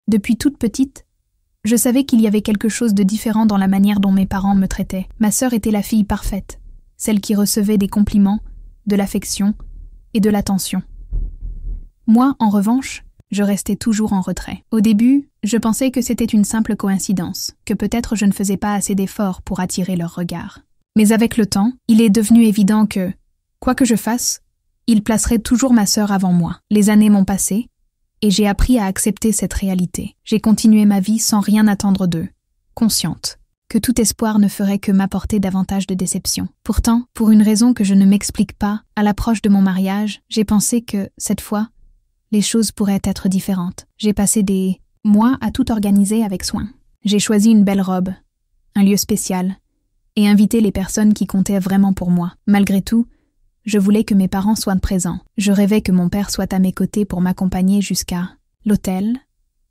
Depuis toute petite, je savais qu'il y avait quelque chose de différent dans la manière dont mes parents me traitaient. Ma sœur était la fille parfaite, celle qui recevait des compliments, de l'affection et de l'attention. Moi, en revanche, je restais toujours en retrait. Au début, je pensais que c'était une simple coïncidence, que peut-être je ne faisais pas assez d'efforts pour attirer leur regard. Mais avec le temps, il est devenu évident que, quoi que je fasse, ils placeraient toujours ma sœur avant moi. Les années m'ont passé, et j'ai appris à accepter cette réalité. J'ai continué ma vie sans rien attendre d'eux, consciente que tout espoir ne ferait que m'apporter davantage de déception. Pourtant, pour une raison que je ne m'explique pas, à l'approche de mon mariage, j'ai pensé que, cette fois, les choses pourraient être différentes. J'ai passé des mois à tout organiser avec soin. J'ai choisi une belle robe, un lieu spécial, et invité les personnes qui comptaient vraiment pour moi. Malgré tout, je voulais que mes parents soient présents. Je rêvais que mon père soit à mes côtés pour m'accompagner jusqu'à l'autel,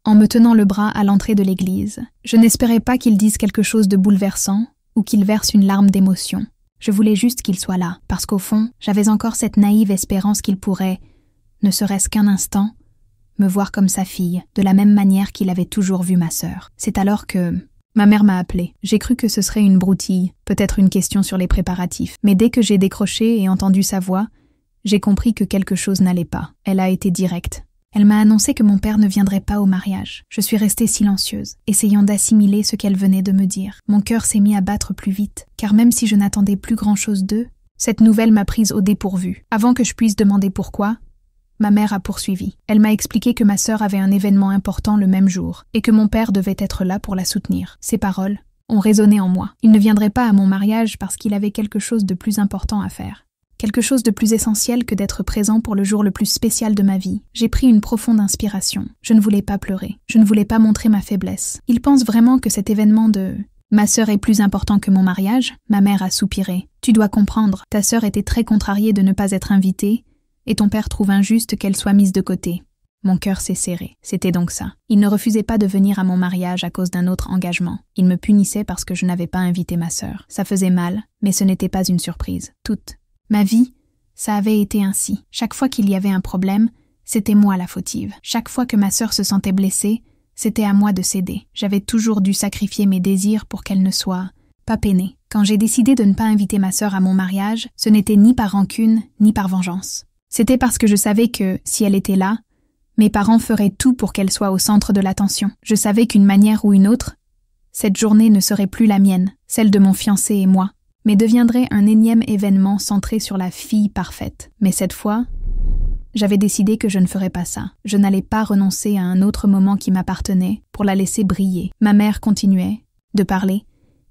en me tenant le bras à l'entrée de l'église. Je n'espérais pas qu'il dise quelque chose de bouleversant ou qu'il verse une larme d'émotion. Je voulais juste qu'il soit là, parce qu'au fond, j'avais encore cette naïve espérance qu'il pourrait, ne serait-ce qu'un instant, me voir comme sa fille, de la même manière qu'il avait toujours vu ma sœur. C'est alors que ma mère m'a appelée. J'ai cru que ce serait une broutille, peut-être une question sur les préparatifs. Mais dès que j'ai décroché et entendu sa voix, j'ai compris que quelque chose n'allait pas. Elle a été directe. Elle m'a annoncé que mon père ne viendrait pas au mariage. Je suis restée silencieuse, essayant d'assimiler ce qu'elle venait de me dire. Mon cœur s'est mis à battre plus vite, car même si je n'attendais plus grand-chose d'eux, cette nouvelle m'a prise au dépourvu. Avant que je puisse demander pourquoi, ma mère a poursuivi. Elle m'a expliqué que ma sœur avait un événement important le même jour et que mon père devait être là pour la soutenir. Ces paroles ont résonné en moi. Il ne viendrait pas à mon mariage parce qu'il avait quelque chose de plus important à faire. Quelque chose de plus essentiel que d'être présent pour le jour le plus spécial de ma vie. J'ai pris une profonde inspiration. Je ne voulais pas pleurer. Je ne voulais pas montrer ma faiblesse. Il pense vraiment que cet événement de « ma sœur est plus important que mon mariage ?» Ma mère a soupiré. « Tu dois comprendre, ta sœur était très contrariée de ne pas être invitée et ton père trouve injuste qu'elle soit mise de côté. » Mon cœur s'est serré. C'était donc ça. Il ne refusait pas de venir à mon mariage à cause d'un autre engagement. Il me punissait parce que je n'avais pas invité ma sœur. Ça faisait mal, mais ce n'était pas une surprise. Toute ma vie, ça avait été ainsi. Chaque fois qu'il y avait un problème, c'était moi la fautive. Chaque fois que ma sœur se sentait blessée, c'était à moi de céder. J'avais toujours dû sacrifier mes désirs pour qu'elle ne soit pas peinée. Quand j'ai décidé de ne pas inviter ma sœur à mon mariage, ce n'était ni par rancune, ni par vengeance. C'était parce que je savais que, si elle était là, mes parents feraient tout pour qu'elle soit au centre de l'attention. Je savais qu'une manière ou une autre, cette journée ne serait plus la mienne, celle de mon fiancé et moi, mais deviendrait un énième événement centré sur la fille parfaite. Mais cette fois, j'avais décidé que je ne ferais pas ça. Je n'allais pas renoncer à un autre moment qui m'appartenait pour la laisser briller. Ma mère continuait de parler,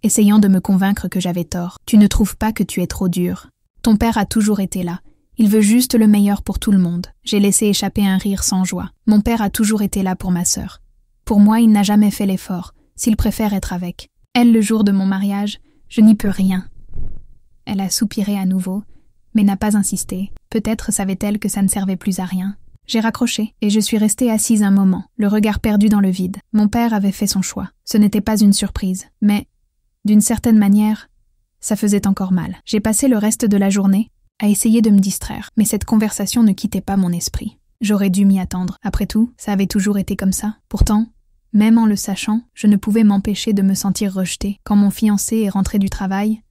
essayant de me convaincre que j'avais tort. « Tu ne trouves pas que tu es trop dure. Ton père a toujours été là. Il veut juste le meilleur pour tout le monde. » J'ai laissé échapper un rire sans joie. Mon père a toujours été là pour ma sœur. Pour moi, il n'a jamais fait l'effort, s'il préfère être avec elle le jour de mon mariage, je n'y peux rien. Elle a soupiré à nouveau, mais n'a pas insisté. Peut-être savait-elle que ça ne servait plus à rien. J'ai raccroché, et je suis restée assise un moment, le regard perdu dans le vide. Mon père avait fait son choix. Ce n'était pas une surprise, mais, d'une certaine manière, ça faisait encore mal. J'ai passé le reste de la journée à essayer de me distraire, mais cette conversation ne quittait pas mon esprit. J'aurais dû m'y attendre. Après tout, ça avait toujours été comme ça. Pourtant, même en le sachant, je ne pouvais m'empêcher de me sentir rejetée. Quand mon fiancé est rentré du travail,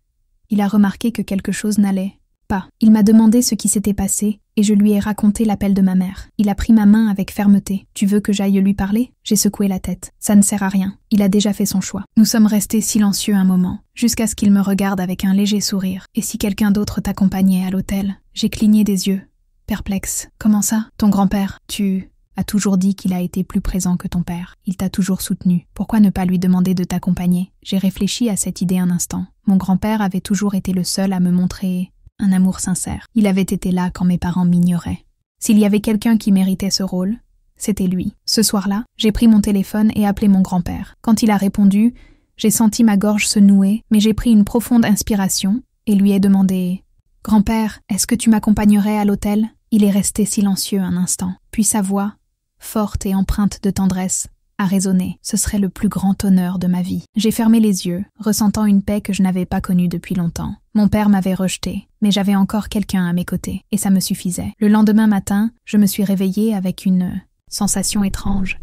il a remarqué que quelque chose n'allait pas. Il m'a demandé ce qui s'était passé et je lui ai raconté l'appel de ma mère. Il a pris ma main avec fermeté. « Tu veux que j'aille lui parler ?» J'ai secoué la tête. « Ça ne sert à rien. Il a déjà fait son choix. » Nous sommes restés silencieux un moment, jusqu'à ce qu'il me regarde avec un léger sourire. « Et si quelqu'un d'autre t'accompagnait à l'hôtel ?» J'ai cligné des yeux, perplexe. « Comment ça? Ton grand-père? Tu as toujours dit qu'il a été plus présent que ton père. Il t'a toujours soutenu. Pourquoi ne pas lui demander de t'accompagner ?» J'ai réfléchi à cette idée un instant. Mon grand-père avait toujours été le seul à me montrer un amour sincère. Il avait été là quand mes parents m'ignoraient. S'il y avait quelqu'un qui méritait ce rôle, c'était lui. Ce soir-là, j'ai pris mon téléphone et appelé mon grand-père. Quand il a répondu, j'ai senti ma gorge se nouer, mais j'ai pris une profonde inspiration et lui ai demandé « Grand-père, est-ce que tu m'accompagnerais à l'hôtel ?» Il est resté silencieux un instant, puis sa voix, forte et empreinte de tendresse, a résonné. Ce serait le plus grand honneur de ma vie. J'ai fermé les yeux, ressentant une paix que je n'avais pas connue depuis longtemps. Mon père m'avait rejetée, mais j'avais encore quelqu'un à mes côtés, et ça me suffisait. Le lendemain matin, je me suis réveillée avec une sensation étrange,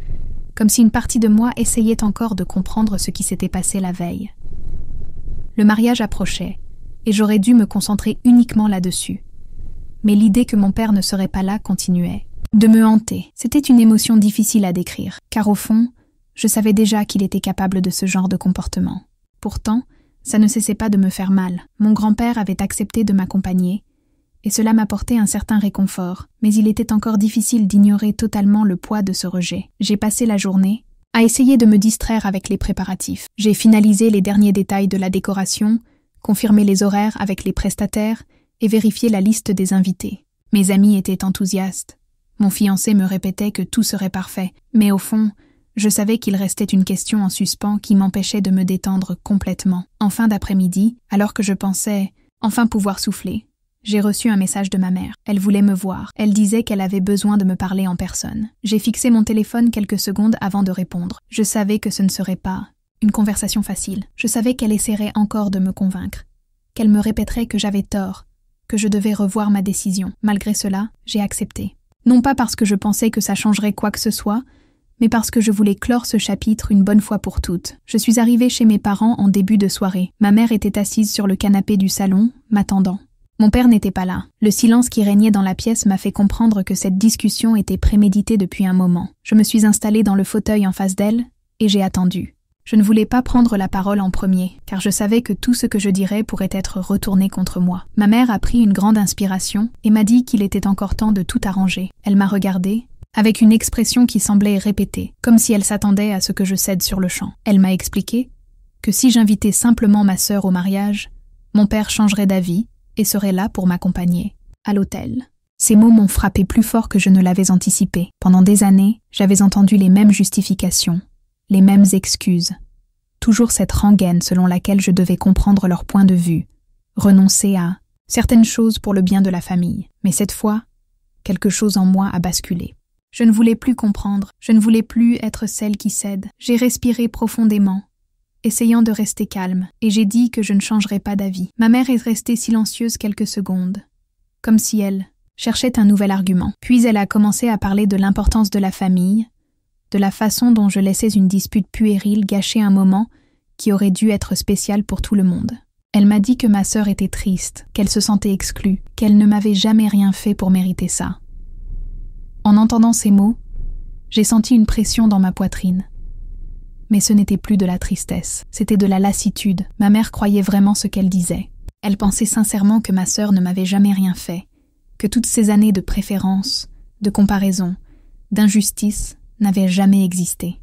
comme si une partie de moi essayait encore de comprendre ce qui s'était passé la veille. Le mariage approchait, et j'aurais dû me concentrer uniquement là-dessus. Mais l'idée que mon père ne serait pas là continuait de me hanter. C'était une émotion difficile à décrire, car au fond, je savais déjà qu'il était capable de ce genre de comportement. Pourtant, ça ne cessait pas de me faire mal. Mon grand-père avait accepté de m'accompagner, et cela m'apportait un certain réconfort, mais il était encore difficile d'ignorer totalement le poids de ce rejet. J'ai passé la journée à essayer de me distraire avec les préparatifs. J'ai finalisé les derniers détails de la décoration, confirmé les horaires avec les prestataires et vérifié la liste des invités. Mes amis étaient enthousiastes. Mon fiancé me répétait que tout serait parfait, mais au fond, je savais qu'il restait une question en suspens qui m'empêchait de me détendre complètement. En fin d'après-midi, alors que je pensais enfin pouvoir souffler, j'ai reçu un message de ma mère. Elle voulait me voir. Elle disait qu'elle avait besoin de me parler en personne. J'ai fixé mon téléphone quelques secondes avant de répondre. Je savais que ce ne serait pas une conversation facile. Je savais qu'elle essaierait encore de me convaincre, qu'elle me répéterait que j'avais tort, que je devais revoir ma décision. Malgré cela, j'ai accepté. Non pas parce que je pensais que ça changerait quoi que ce soit, mais parce que je voulais clore ce chapitre une bonne fois pour toutes. Je suis arrivée chez mes parents en début de soirée. Ma mère était assise sur le canapé du salon, m'attendant. Mon père n'était pas là. Le silence qui régnait dans la pièce m'a fait comprendre que cette discussion était préméditée depuis un moment. Je me suis installée dans le fauteuil en face d'elle, et j'ai attendu. Je ne voulais pas prendre la parole en premier, car je savais que tout ce que je dirais pourrait être retourné contre moi. Ma mère a pris une grande inspiration et m'a dit qu'il était encore temps de tout arranger. Elle m'a regardée, avec une expression qui semblait répétée, comme si elle s'attendait à ce que je cède sur le champ. Elle m'a expliqué que si j'invitais simplement ma sœur au mariage, mon père changerait d'avis et serait là pour m'accompagner à l'hôtel. Ces mots m'ont frappé plus fort que je ne l'avais anticipé. Pendant des années, j'avais entendu les mêmes justifications, les mêmes excuses, toujours cette rengaine selon laquelle je devais comprendre leur point de vue, renoncer à certaines choses pour le bien de la famille. Mais cette fois, quelque chose en moi a basculé. Je ne voulais plus comprendre, je ne voulais plus être celle qui cède. J'ai respiré profondément, essayant de rester calme, et j'ai dit que je ne changerais pas d'avis. Ma mère est restée silencieuse quelques secondes, comme si elle cherchait un nouvel argument. Puis elle a commencé à parler de l'importance de la famille, de la façon dont je laissais une dispute puérile gâcher un moment qui aurait dû être spécial pour tout le monde. Elle m'a dit que ma sœur était triste, qu'elle se sentait exclue, qu'elle ne m'avait jamais rien fait pour mériter ça. En entendant ces mots, j'ai senti une pression dans ma poitrine. Mais ce n'était plus de la tristesse, c'était de la lassitude. Ma mère croyait vraiment ce qu'elle disait. Elle pensait sincèrement que ma sœur ne m'avait jamais rien fait, que toutes ces années de préférence, de comparaison, d'injustice n'avaient jamais existé.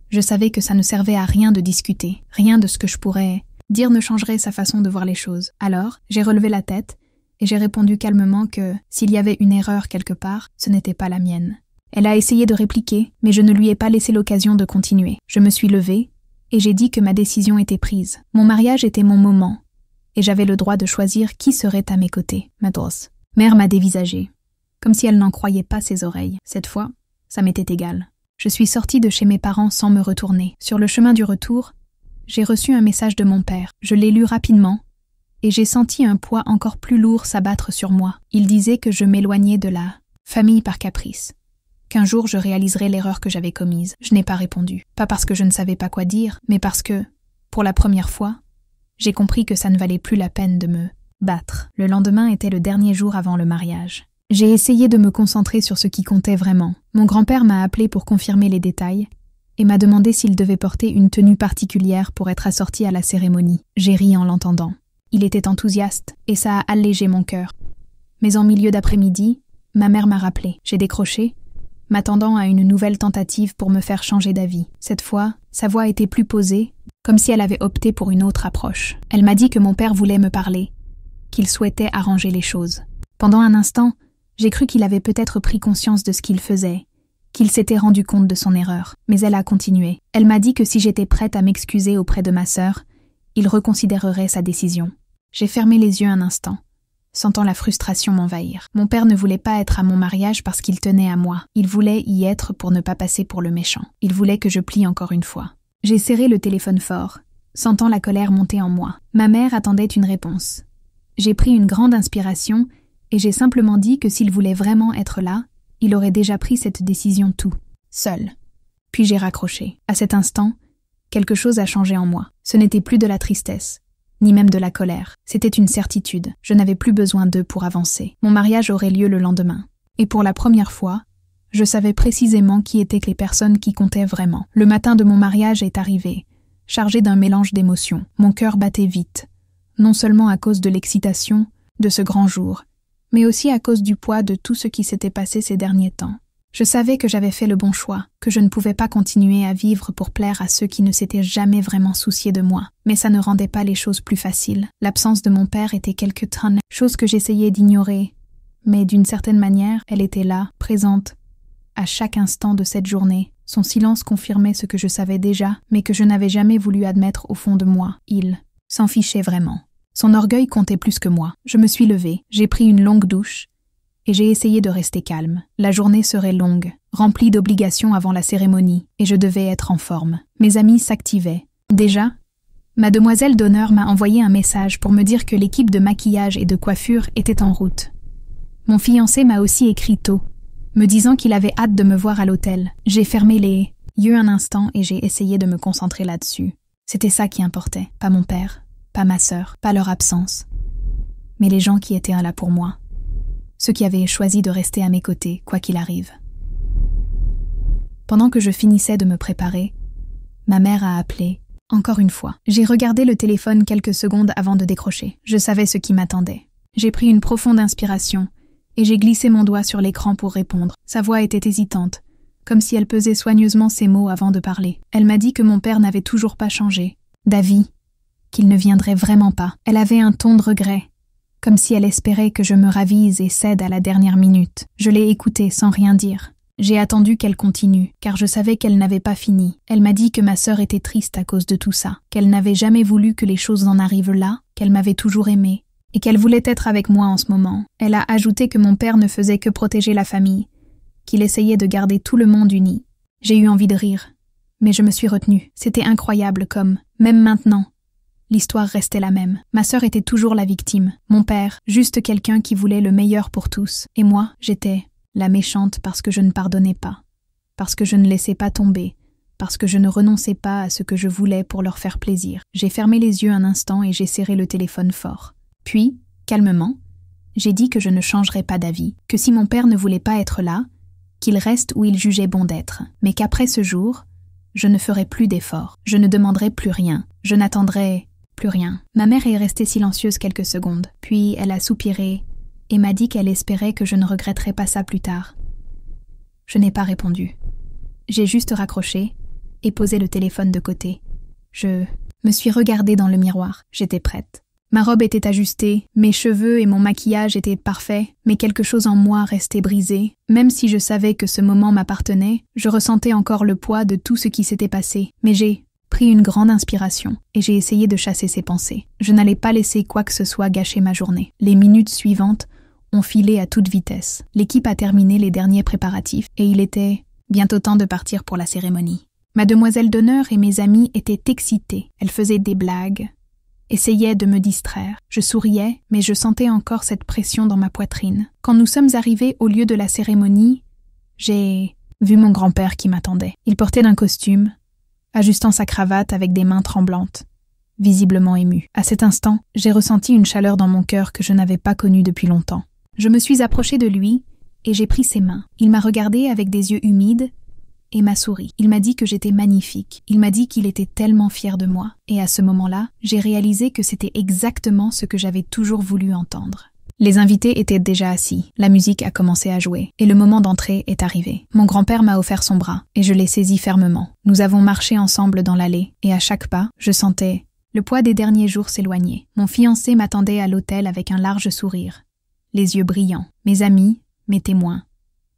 Je savais que ça ne servait à rien de discuter, rien de ce que je pourrais dire ne changerait sa façon de voir les choses. Alors, j'ai relevé la tête et j'ai répondu calmement que, s'il y avait une erreur quelque part, ce n'était pas la mienne. Elle a essayé de répliquer, mais je ne lui ai pas laissé l'occasion de continuer. Je me suis levée et j'ai dit que ma décision était prise. Mon mariage était mon moment et j'avais le droit de choisir qui serait à mes côtés. Madros. Mère m'a dévisagée, comme si elle n'en croyait pas ses oreilles. Cette fois, ça m'était égal. Je suis sortie de chez mes parents sans me retourner. Sur le chemin du retour, j'ai reçu un message de mon père. Je l'ai lu rapidement et j'ai senti un poids encore plus lourd s'abattre sur moi. Il disait que je m'éloignais de la famille par caprice, qu'un jour je réaliserais l'erreur que j'avais commise. Je n'ai pas répondu. Pas parce que je ne savais pas quoi dire, mais parce que, pour la première fois, j'ai compris que ça ne valait plus la peine de me battre. Le lendemain était le dernier jour avant le mariage. J'ai essayé de me concentrer sur ce qui comptait vraiment. Mon grand-père m'a appelé pour confirmer les détails et m'a demandé s'il devait porter une tenue particulière pour être assorti à la cérémonie. J'ai ri en l'entendant. Il était enthousiaste et ça a allégé mon cœur. Mais en milieu d'après-midi, ma mère m'a rappelé. J'ai décroché, m'attendant à une nouvelle tentative pour me faire changer d'avis. Cette fois, sa voix était plus posée, comme si elle avait opté pour une autre approche. Elle m'a dit que mon père voulait me parler, qu'il souhaitait arranger les choses. Pendant un instant, j'ai cru qu'il avait peut-être pris conscience de ce qu'il faisait, qu'il s'était rendu compte de son erreur. Mais elle a continué. Elle m'a dit que si j'étais prête à m'excuser auprès de ma sœur, il reconsidérerait sa décision. J'ai fermé les yeux un instant, sentant la frustration m'envahir. Mon père ne voulait pas être à mon mariage parce qu'il tenait à moi. Il voulait y être pour ne pas passer pour le méchant. Il voulait que je plie encore une fois. J'ai serré le téléphone fort, sentant la colère monter en moi. Ma mère attendait une réponse. J'ai pris une grande inspiration et j'ai simplement dit que s'il voulait vraiment être là, il aurait déjà pris cette décision tout seul. Puis j'ai raccroché. À cet instant, quelque chose a changé en moi. Ce n'était plus de la tristesse, ni même de la colère. C'était une certitude. Je n'avais plus besoin d'eux pour avancer. Mon mariage aurait lieu le lendemain. Et pour la première fois, je savais précisément qui étaient les personnes qui comptaient vraiment. Le matin de mon mariage est arrivé, chargé d'un mélange d'émotions. Mon cœur battait vite, non seulement à cause de l'excitation de ce grand jour, mais aussi à cause du poids de tout ce qui s'était passé ces derniers temps. Je savais que j'avais fait le bon choix, que je ne pouvais pas continuer à vivre pour plaire à ceux qui ne s'étaient jamais vraiment souciés de moi. Mais ça ne rendait pas les choses plus faciles. L'absence de mon père était quelque tonne, chose que j'essayais d'ignorer. Mais d'une certaine manière, elle était là, présente, à chaque instant de cette journée. Son silence confirmait ce que je savais déjà, mais que je n'avais jamais voulu admettre au fond de moi. Il s'en fichait vraiment. Son orgueil comptait plus que moi. Je me suis levée, j'ai pris une longue douche, et j'ai essayé de rester calme. La journée serait longue, remplie d'obligations avant la cérémonie, et je devais être en forme. Mes amis s'activaient. Déjà, ma demoiselle d'honneur m'a envoyé un message pour me dire que l'équipe de maquillage et de coiffure était en route. Mon fiancé m'a aussi écrit tôt, me disant qu'il avait hâte de me voir à l'hôtel. J'ai fermé les yeux un instant et j'ai essayé de me concentrer là-dessus. C'était ça qui importait, pas mon père, pas ma sœur, pas leur absence, mais les gens qui étaient là pour moi. Ceux qui avaient choisi de rester à mes côtés, quoi qu'il arrive. Pendant que je finissais de me préparer, ma mère a appelé, encore une fois. J'ai regardé le téléphone quelques secondes avant de décrocher. Je savais ce qui m'attendait. J'ai pris une profonde inspiration et j'ai glissé mon doigt sur l'écran pour répondre. Sa voix était hésitante, comme si elle pesait soigneusement ses mots avant de parler. Elle m'a dit que mon père n'avait toujours pas changé, d'avis, qu'il ne viendrait vraiment pas. Elle avait un ton de regret, comme si elle espérait que je me ravise et cède à la dernière minute. Je l'ai écoutée sans rien dire. J'ai attendu qu'elle continue, car je savais qu'elle n'avait pas fini. Elle m'a dit que ma sœur était triste à cause de tout ça, qu'elle n'avait jamais voulu que les choses en arrivent là, qu'elle m'avait toujours aimée, et qu'elle voulait être avec moi en ce moment. Elle a ajouté que mon père ne faisait que protéger la famille, qu'il essayait de garder tout le monde uni. J'ai eu envie de rire, mais je me suis retenue. C'était incroyable comme, même maintenant, l'histoire restait la même. Ma sœur était toujours la victime. Mon père, juste quelqu'un qui voulait le meilleur pour tous. Et moi, j'étais la méchante parce que je ne pardonnais pas, parce que je ne laissais pas tomber, parce que je ne renonçais pas à ce que je voulais pour leur faire plaisir. J'ai fermé les yeux un instant et j'ai serré le téléphone fort. Puis, calmement, j'ai dit que je ne changerais pas d'avis, que si mon père ne voulait pas être là, qu'il reste où il jugeait bon d'être, mais qu'après ce jour, je ne ferai plus d'efforts, je ne demanderai plus rien, je n'attendrai plus rien. Ma mère est restée silencieuse quelques secondes, puis elle a soupiré et m'a dit qu'elle espérait que je ne regretterais pas ça plus tard. Je n'ai pas répondu. J'ai juste raccroché et posé le téléphone de côté. Je me suis regardée dans le miroir, j'étais prête. Ma robe était ajustée, mes cheveux et mon maquillage étaient parfaits, mais quelque chose en moi restait brisé. Même si je savais que ce moment m'appartenait, je ressentais encore le poids de tout ce qui s'était passé. Mais j'ai pris une grande inspiration et j'ai essayé de chasser ces pensées. Je n'allais pas laisser quoi que ce soit gâcher ma journée. Les minutes suivantes ont filé à toute vitesse. L'équipe a terminé les derniers préparatifs et il était bientôt temps de partir pour la cérémonie. Ma demoiselle d'honneur et mes amis étaient excités. Elles faisaient des blagues, essayaient de me distraire. Je souriais, mais je sentais encore cette pression dans ma poitrine. Quand nous sommes arrivés au lieu de la cérémonie, j'ai vu mon grand-père qui m'attendait. Il portait un costume, ajustant sa cravate avec des mains tremblantes, visiblement ému. À cet instant, j'ai ressenti une chaleur dans mon cœur que je n'avais pas connue depuis longtemps. Je me suis approchée de lui et j'ai pris ses mains. Il m'a regardée avec des yeux humides et m'a souri. Il m'a dit que j'étais magnifique. Il m'a dit qu'il était tellement fier de moi. Et à ce moment-là, j'ai réalisé que c'était exactement ce que j'avais toujours voulu entendre. Les invités étaient déjà assis. La musique a commencé à jouer. Et le moment d'entrée est arrivé. Mon grand-père m'a offert son bras et je l'ai saisi fermement. Nous avons marché ensemble dans l'allée et à chaque pas, je sentais le poids des derniers jours s'éloigner. Mon fiancé m'attendait à l'hôtel avec un large sourire, les yeux brillants. Mes amis, mes témoins,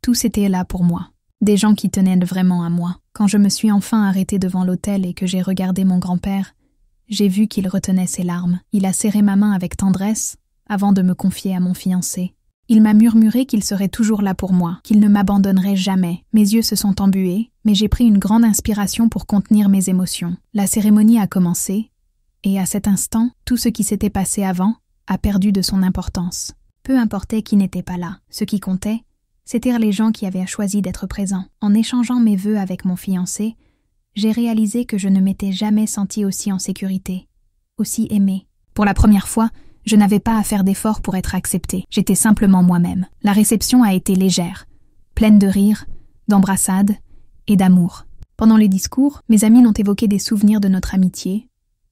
tous étaient là pour moi. Des gens qui tenaient vraiment à moi. Quand je me suis enfin arrêtée devant l'hôtel et que j'ai regardé mon grand-père, j'ai vu qu'il retenait ses larmes. Il a serré ma main avec tendresse avant de me confier à mon fiancé. Il m'a murmuré qu'il serait toujours là pour moi, qu'il ne m'abandonnerait jamais. Mes yeux se sont embués, mais j'ai pris une grande inspiration pour contenir mes émotions. La cérémonie a commencé, et à cet instant, tout ce qui s'était passé avant a perdu de son importance. Peu importait qui n'était pas là. Ce qui comptait, C'étaient les gens qui avaient choisi d'être présents. En échangeant mes vœux avec mon fiancé, j'ai réalisé que je ne m'étais jamais sentie aussi en sécurité, aussi aimée. Pour la première fois, je n'avais pas à faire d'efforts pour être acceptée. J'étais simplement moi-même. La réception a été légère, pleine de rires, d'embrassades et d'amour. Pendant les discours, mes amis n'ont évoqué des souvenirs de notre amitié.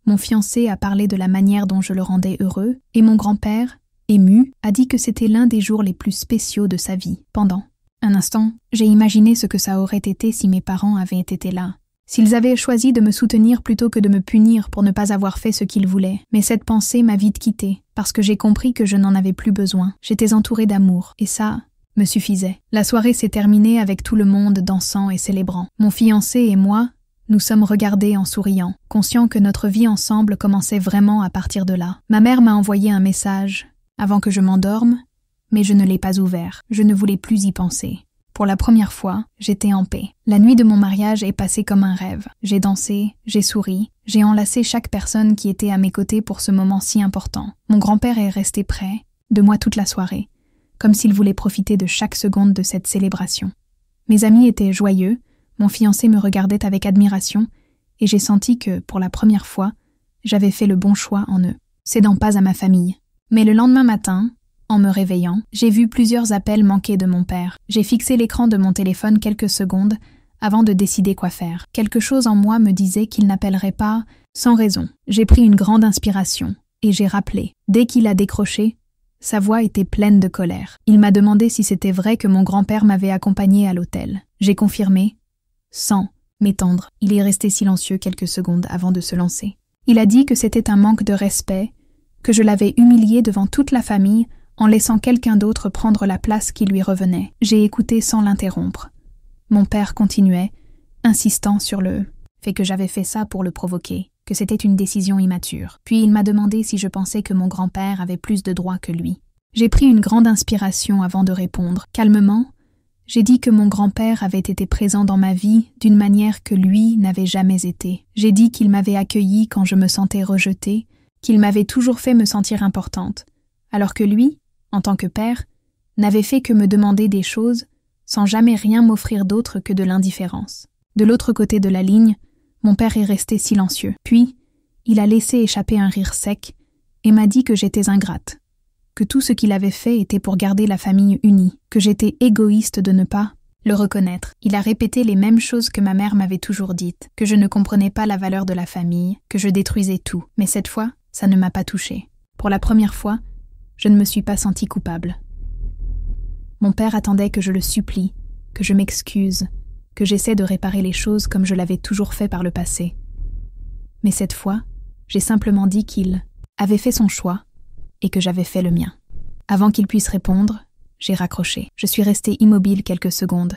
Mon fiancé a parlé de la manière dont je le rendais heureux, et mon grand-père, ému, a dit que c'était l'un des jours les plus spéciaux de sa vie. Pendant un instant, j'ai imaginé ce que ça aurait été si mes parents avaient été là. S'ils avaient choisi de me soutenir plutôt que de me punir pour ne pas avoir fait ce qu'ils voulaient. Mais cette pensée m'a vite quittée, parce que j'ai compris que je n'en avais plus besoin. J'étais entourée d'amour, et ça me suffisait. La soirée s'est terminée avec tout le monde dansant et célébrant. Mon fiancé et moi, nous sommes regardés en souriant, conscients que notre vie ensemble commençait vraiment à partir de là. Ma mère m'a envoyé un message avant que je m'endorme, mais je ne l'ai pas ouvert. Je ne voulais plus y penser. Pour la première fois, j'étais en paix. La nuit de mon mariage est passée comme un rêve. J'ai dansé, j'ai souri, j'ai enlacé chaque personne qui était à mes côtés pour ce moment si important. Mon grand-père est resté près de moi toute la soirée, comme s'il voulait profiter de chaque seconde de cette célébration. Mes amis étaient joyeux, mon fiancé me regardait avec admiration, et j'ai senti que, pour la première fois, j'avais fait le bon choix en eux, cédant pas à ma famille. Mais le lendemain matin, en me réveillant, j'ai vu plusieurs appels manqués de mon père. J'ai fixé l'écran de mon téléphone quelques secondes avant de décider quoi faire. Quelque chose en moi me disait qu'il n'appellerait pas sans raison. J'ai pris une grande inspiration et j'ai rappelé. Dès qu'il a décroché, sa voix était pleine de colère. Il m'a demandé si c'était vrai que mon grand-père m'avait accompagné à l'hôtel. J'ai confirmé, sans m'étendre. Il est resté silencieux quelques secondes avant de se lancer. Il a dit que c'était un manque de respect, que je l'avais humilié devant toute la famille en laissant quelqu'un d'autre prendre la place qui lui revenait. J'ai écouté sans l'interrompre. Mon père continuait, insistant sur le fait que j'avais fait ça pour le provoquer, que c'était une décision immature. Puis il m'a demandé si je pensais que mon grand-père avait plus de droits que lui. J'ai pris une grande inspiration avant de répondre. Calmement, j'ai dit que mon grand-père avait été présent dans ma vie d'une manière que lui n'avait jamais été. J'ai dit qu'il m'avait accueillie quand je me sentais rejetée, qu'il m'avait toujours fait me sentir importante, alors que lui, en tant que père, n'avait fait que me demander des choses sans jamais rien m'offrir d'autre que de l'indifférence. De l'autre côté de la ligne, mon père est resté silencieux. Puis, il a laissé échapper un rire sec et m'a dit que j'étais ingrate, que tout ce qu'il avait fait était pour garder la famille unie, que j'étais égoïste de ne pas le reconnaître. Il a répété les mêmes choses que ma mère m'avait toujours dites, que je ne comprenais pas la valeur de la famille, que je détruisais tout. Mais cette fois, ça ne m'a pas touchée. Pour la première fois, je ne me suis pas sentie coupable. Mon père attendait que je le supplie, que je m'excuse, que j'essaie de réparer les choses comme je l'avais toujours fait par le passé. Mais cette fois, j'ai simplement dit qu'il avait fait son choix et que j'avais fait le mien. Avant qu'il puisse répondre, j'ai raccroché. Je suis restée immobile quelques secondes,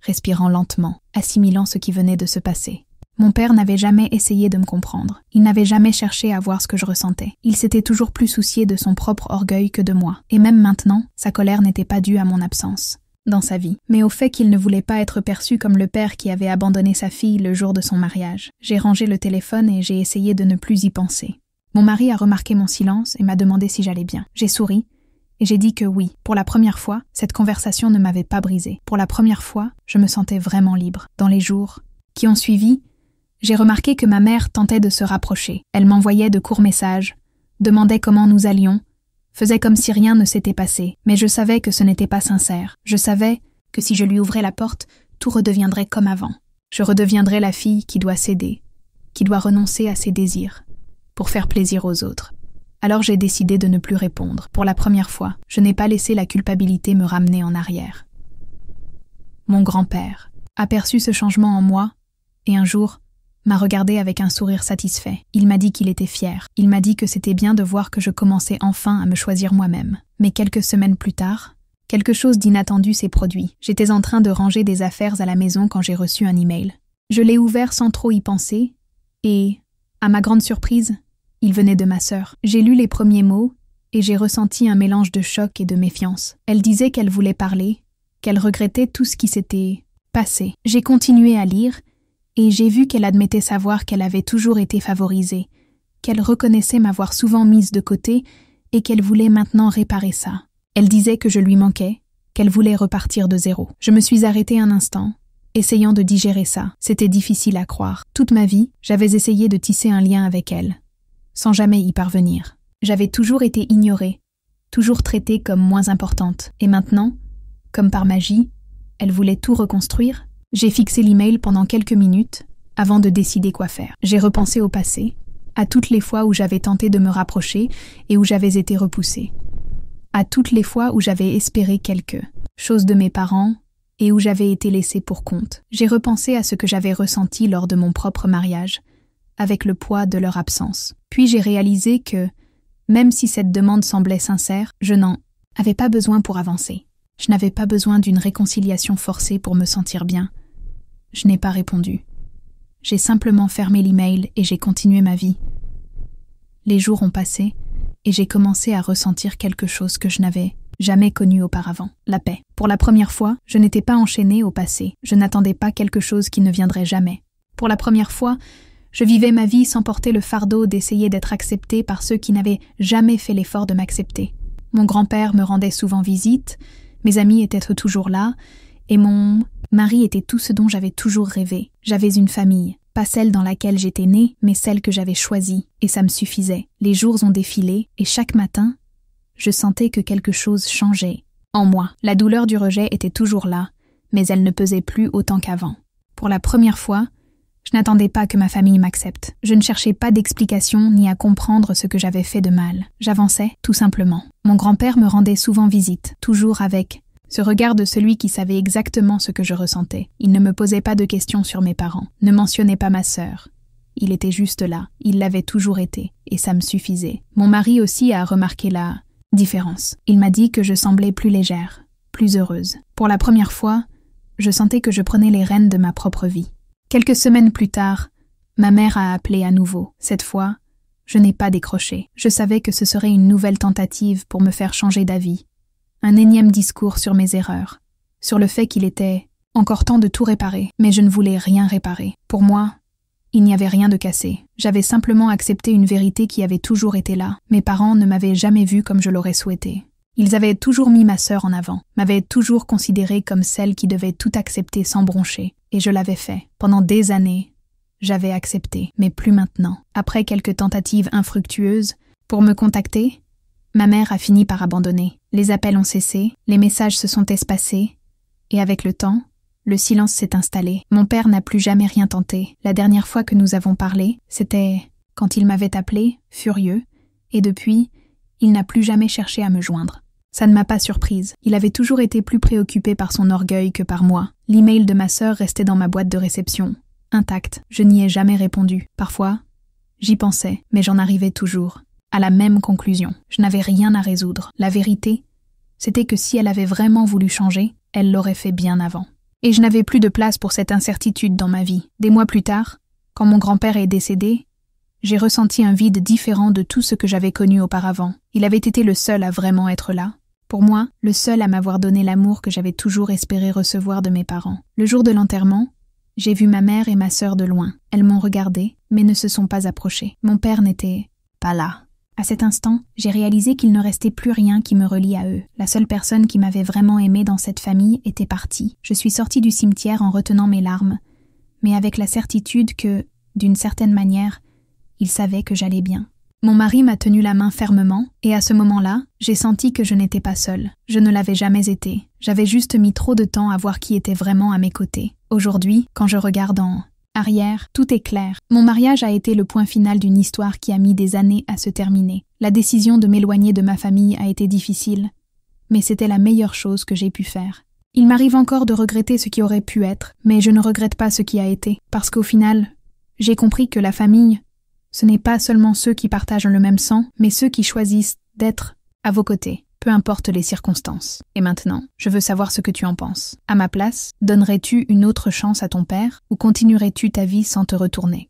respirant lentement, assimilant ce qui venait de se passer. Mon père n'avait jamais essayé de me comprendre. Il n'avait jamais cherché à voir ce que je ressentais. Il s'était toujours plus soucié de son propre orgueil que de moi. Et même maintenant, sa colère n'était pas due à mon absence dans sa vie, mais au fait qu'il ne voulait pas être perçu comme le père qui avait abandonné sa fille le jour de son mariage. J'ai rangé le téléphone et j'ai essayé de ne plus y penser. Mon mari a remarqué mon silence et m'a demandé si j'allais bien. J'ai souri et j'ai dit que oui. Pour la première fois, cette conversation ne m'avait pas brisée. Pour la première fois, je me sentais vraiment libre. Dans les jours qui ont suivi, j'ai remarqué que ma mère tentait de se rapprocher. Elle m'envoyait de courts messages, demandait comment nous allions, faisait comme si rien ne s'était passé. Mais je savais que ce n'était pas sincère. Je savais que si je lui ouvrais la porte, tout redeviendrait comme avant. Je redeviendrais la fille qui doit céder, qui doit renoncer à ses désirs, pour faire plaisir aux autres. Alors j'ai décidé de ne plus répondre. Pour la première fois, je n'ai pas laissé la culpabilité me ramener en arrière. Mon grand-père a perçu ce changement en moi, et un jour, m'a regardé avec un sourire satisfait. Il m'a dit qu'il était fier. Il m'a dit que c'était bien de voir que je commençais enfin à me choisir moi-même. Mais quelques semaines plus tard, quelque chose d'inattendu s'est produit. J'étais en train de ranger des affaires à la maison quand j'ai reçu un email. Je l'ai ouvert sans trop y penser, et, à ma grande surprise, il venait de ma sœur. J'ai lu les premiers mots, et j'ai ressenti un mélange de choc et de méfiance. Elle disait qu'elle voulait parler, qu'elle regrettait tout ce qui s'était passé. J'ai continué à lire, et j'ai vu qu'elle admettait savoir qu'elle avait toujours été favorisée, qu'elle reconnaissait m'avoir souvent mise de côté et qu'elle voulait maintenant réparer ça. Elle disait que je lui manquais, qu'elle voulait repartir de zéro. Je me suis arrêtée un instant, essayant de digérer ça. C'était difficile à croire. Toute ma vie, j'avais essayé de tisser un lien avec elle, sans jamais y parvenir. J'avais toujours été ignorée, toujours traitée comme moins importante. Et maintenant, comme par magie, elle voulait tout reconstruire. J'ai fixé l'email pendant quelques minutes, avant de décider quoi faire. J'ai repensé au passé, à toutes les fois où j'avais tenté de me rapprocher et où j'avais été repoussée. À toutes les fois où j'avais espéré quelque chose de mes parents et où j'avais été laissée pour compte. J'ai repensé à ce que j'avais ressenti lors de mon propre mariage, avec le poids de leur absence. Puis j'ai réalisé que, même si cette demande semblait sincère, je n'en avais pas besoin pour avancer. Je n'avais pas besoin d'une réconciliation forcée pour me sentir bien. Je n'ai pas répondu. J'ai simplement fermé l'email et j'ai continué ma vie. Les jours ont passé et j'ai commencé à ressentir quelque chose que je n'avais jamais connu auparavant, la paix. Pour la première fois, je n'étais pas enchaînée au passé, je n'attendais pas quelque chose qui ne viendrait jamais. Pour la première fois, je vivais ma vie sans porter le fardeau d'essayer d'être acceptée par ceux qui n'avaient jamais fait l'effort de m'accepter. Mon grand-père me rendait souvent visite, mes amis étaient toujours là, et mon mari était tout ce dont j'avais toujours rêvé. J'avais une famille, pas celle dans laquelle j'étais née, mais celle que j'avais choisie, et ça me suffisait. Les jours ont défilé, et chaque matin, je sentais que quelque chose changeait. En moi, la douleur du rejet était toujours là, mais elle ne pesait plus autant qu'avant. Pour la première fois, je n'attendais pas que ma famille m'accepte. Je ne cherchais pas d'explication ni à comprendre ce que j'avais fait de mal. J'avançais, tout simplement. Mon grand-père me rendait souvent visite, toujours avec ce regard de celui qui savait exactement ce que je ressentais. Il ne me posait pas de questions sur mes parents, ne mentionnait pas ma sœur. Il était juste là, il l'avait toujours été, et ça me suffisait. Mon mari aussi a remarqué la différence. Il m'a dit que je semblais plus légère, plus heureuse. Pour la première fois, je sentais que je prenais les rênes de ma propre vie. Quelques semaines plus tard, ma mère a appelé à nouveau. Cette fois, je n'ai pas décroché. Je savais que ce serait une nouvelle tentative pour me faire changer d'avis. Un énième discours sur mes erreurs, sur le fait qu'il était encore temps de tout réparer, mais je ne voulais rien réparer. Pour moi, il n'y avait rien de cassé. J'avais simplement accepté une vérité qui avait toujours été là. Mes parents ne m'avaient jamais vue comme je l'aurais souhaité. Ils avaient toujours mis ma sœur en avant, m'avaient toujours considérée comme celle qui devait tout accepter sans broncher. Et je l'avais fait. Pendant des années, j'avais accepté, mais plus maintenant. Après quelques tentatives infructueuses, pour me contacter, ma mère a fini par abandonner. Les appels ont cessé, les messages se sont espacés, et avec le temps, le silence s'est installé. Mon père n'a plus jamais rien tenté. La dernière fois que nous avons parlé, c'était quand il m'avait appelé, furieux, et depuis, il n'a plus jamais cherché à me joindre. Ça ne m'a pas surprise. Il avait toujours été plus préoccupé par son orgueil que par moi. L'email de ma sœur restait dans ma boîte de réception, intact. Je n'y ai jamais répondu. Parfois, j'y pensais, mais j'en arrivais toujours à la même conclusion. Je n'avais rien à résoudre. La vérité, c'était que si elle avait vraiment voulu changer, elle l'aurait fait bien avant. Et je n'avais plus de place pour cette incertitude dans ma vie. Des mois plus tard, quand mon grand-père est décédé, j'ai ressenti un vide différent de tout ce que j'avais connu auparavant. Il avait été le seul à vraiment être là. Pour moi, le seul à m'avoir donné l'amour que j'avais toujours espéré recevoir de mes parents. Le jour de l'enterrement, j'ai vu ma mère et ma sœur de loin. Elles m'ont regardée, mais ne se sont pas approchées. Mon père n'était pas là. À cet instant, j'ai réalisé qu'il ne restait plus rien qui me relie à eux. La seule personne qui m'avait vraiment aimée dans cette famille était partie. Je suis sortie du cimetière en retenant mes larmes, mais avec la certitude que, d'une certaine manière, il savait que j'allais bien. Mon mari m'a tenu la main fermement, et à ce moment-là, j'ai senti que je n'étais pas seule. Je ne l'avais jamais été. J'avais juste mis trop de temps à voir qui était vraiment à mes côtés. Aujourd'hui, quand je regarde en arrière, tout est clair. Mon mariage a été le point final d'une histoire qui a mis des années à se terminer. La décision de m'éloigner de ma famille a été difficile, mais c'était la meilleure chose que j'ai pu faire. Il m'arrive encore de regretter ce qui aurait pu être, mais je ne regrette pas ce qui a été, parce qu'au final, j'ai compris que la famille, ce n'est pas seulement ceux qui partagent le même sang, mais ceux qui choisissent d'être à vos côtés, peu importe les circonstances. Et maintenant, je veux savoir ce que tu en penses. À ma place, donnerais-tu une autre chance à ton père ou continuerais-tu ta vie sans te retourner ?